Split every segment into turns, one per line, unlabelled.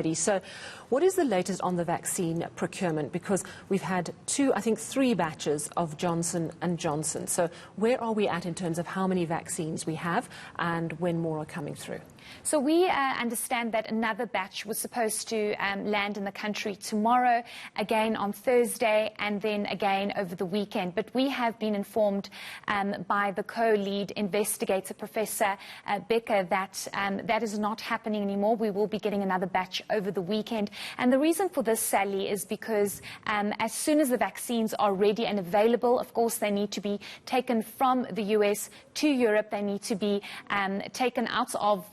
So what is the latest on the vaccine procurement? Because we've had three batches of Johnson & Johnson. So where are we at in terms of how many vaccines we have and when more are coming through?
So we understand that another batch was supposed to land in the country tomorrow, again on Thursday, and then again over the weekend. But we have been informed by the co-lead investigator, Professor Becker, that that is not happening anymore. We will be getting another batch over the weekend. And the reason for this, Sally, is because as soon as the vaccines are ready and available, of course, they need to be taken from the US to Europe. They need to be taken out of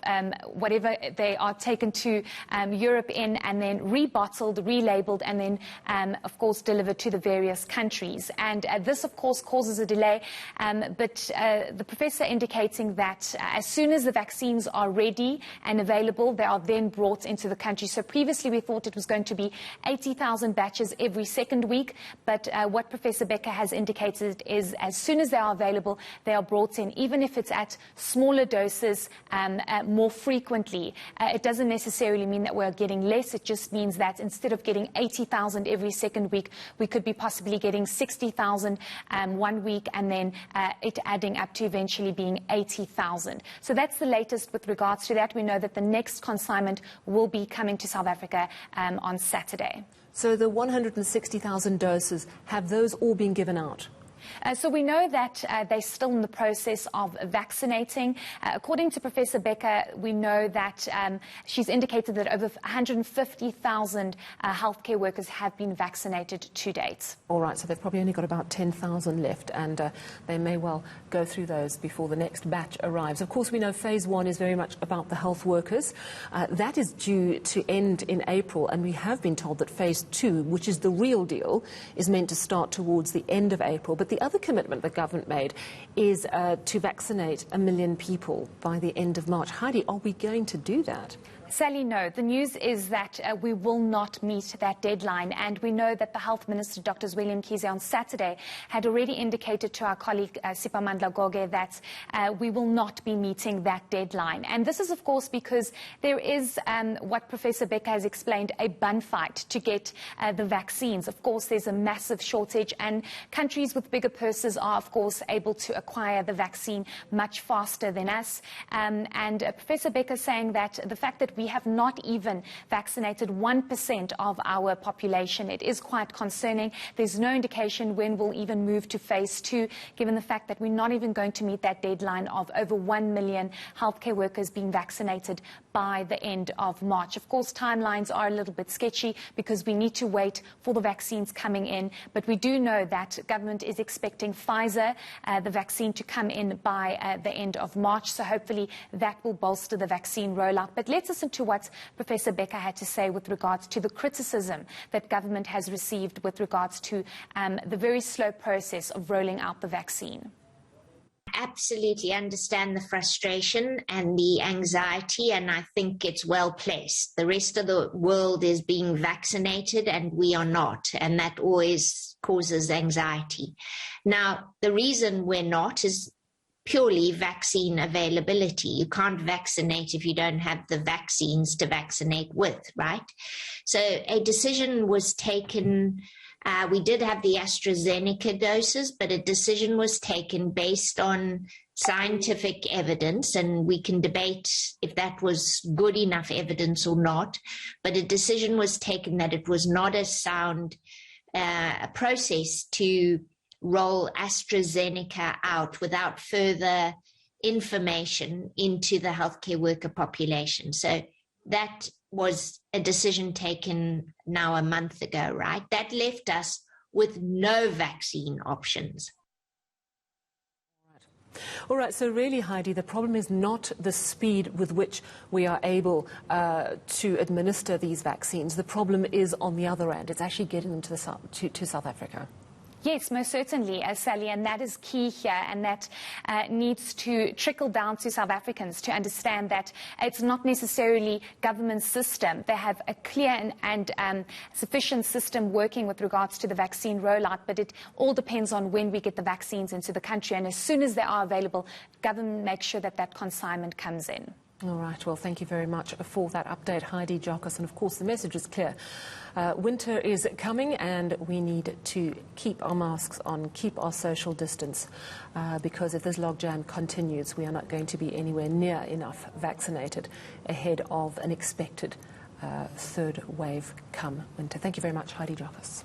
whatever they are taken to Europe in, and then rebottled, relabeled, and then, of course, delivered to the various countries. And this, of course, causes a delay. But the professor indicating that as soon as the vaccines are ready and available, they are then brought into the country. So previously we thought it was going to be 80,000 batches every second week. But what Professor Becker has indicated is as soon as they are available, they are brought in, even if it's at smaller doses, more frequently. It doesn't necessarily mean that we're getting less. It just means that instead of getting 80,000 every second week, we could be possibly getting 60,000 one week, and then it adding up to eventually being 80,000. So that's the latest with regards to that. We know that the next consignment will be coming to South Africa on Saturday.
So the 160,000 doses, have those all been given out?
So we know that they're still in the process of vaccinating. According to Professor Becker, we know that she's indicated that over 150,000 healthcare workers have been vaccinated to date.
All right, so they've probably only got about 10,000 left, and they may well go through those before the next batch arrives. Of course, we know phase one is very much about the health workers. That is due to end in April, and we have been told that phase two, which is the real deal, is meant to start towards the end of April. But the other commitment the government made is to vaccinate 1 million people by the end of March. Heidi, are we going to do that?
Sally, no. The news is that we will not meet that deadline, and we know that the Health Minister, Dr. William Kize, on Saturday had already indicated to our colleague Sipamandla Goge that we will not be meeting that deadline. And this is, of course, because there is what Professor Becker has explained, a bun fight to get the vaccines. Of course, there's a massive shortage, and countries with bigger purses are, of course, able to acquire the vaccine much faster than us. And Professor Becker saying that the fact that we have not even vaccinated 1% of our population, it is quite concerning. There's no indication when we'll even move to phase two, given the fact that we're not even going to meet that deadline of over 1 million healthcare workers being vaccinated by the end of March. Of course, timelines are a little bit sketchy because we need to wait for the vaccines coming in, but we do know that government is expecting Pfizer, the vaccine, to come in by the end of March. So hopefully that will bolster the vaccine rollout. But let's listen to what Professor Becker had to say with regards to the criticism that government has received with regards to the very slow process of rolling out the vaccine.
Absolutely understand the frustration and the anxiety, and I think it's well placed. The rest of the world is being vaccinated and we are not, and that always causes anxiety. Now, the reason we're not is purely vaccine availability. You can't vaccinate if you don't have the vaccines to vaccinate with, right? So a decision was taken. We did have the AstraZeneca doses, but a decision was taken based on scientific evidence, and we can debate if that was good enough evidence or not, but a decision was taken that it was not a sound process to roll AstraZeneca out without further information into the healthcare worker population. So that was a decision taken now a month ago, right? That left us with no vaccine options.
All right, so really, Heidi, the problem is not the speed with which we are able to administer these vaccines. The problem is on the other end. It's actually getting them to South Africa.
Yes, most certainly, Sally, and that is key here, and that needs to trickle down to South Africans to understand that it's not necessarily government system. They have a clear and sufficient system working with regards to the vaccine rollout, but it all depends on when we get the vaccines into the country, and as soon as they are available, government makes sure that that consignment comes in.
All right, well, thank you very much for that update, Heidi Jockus. And of course, the message is clear. Winter is coming and we need to keep our masks on, keep our social distance, because if this logjam continues, we are not going to be anywhere near enough vaccinated ahead of an expected third wave come winter. Thank you very much, Heidi Jockus.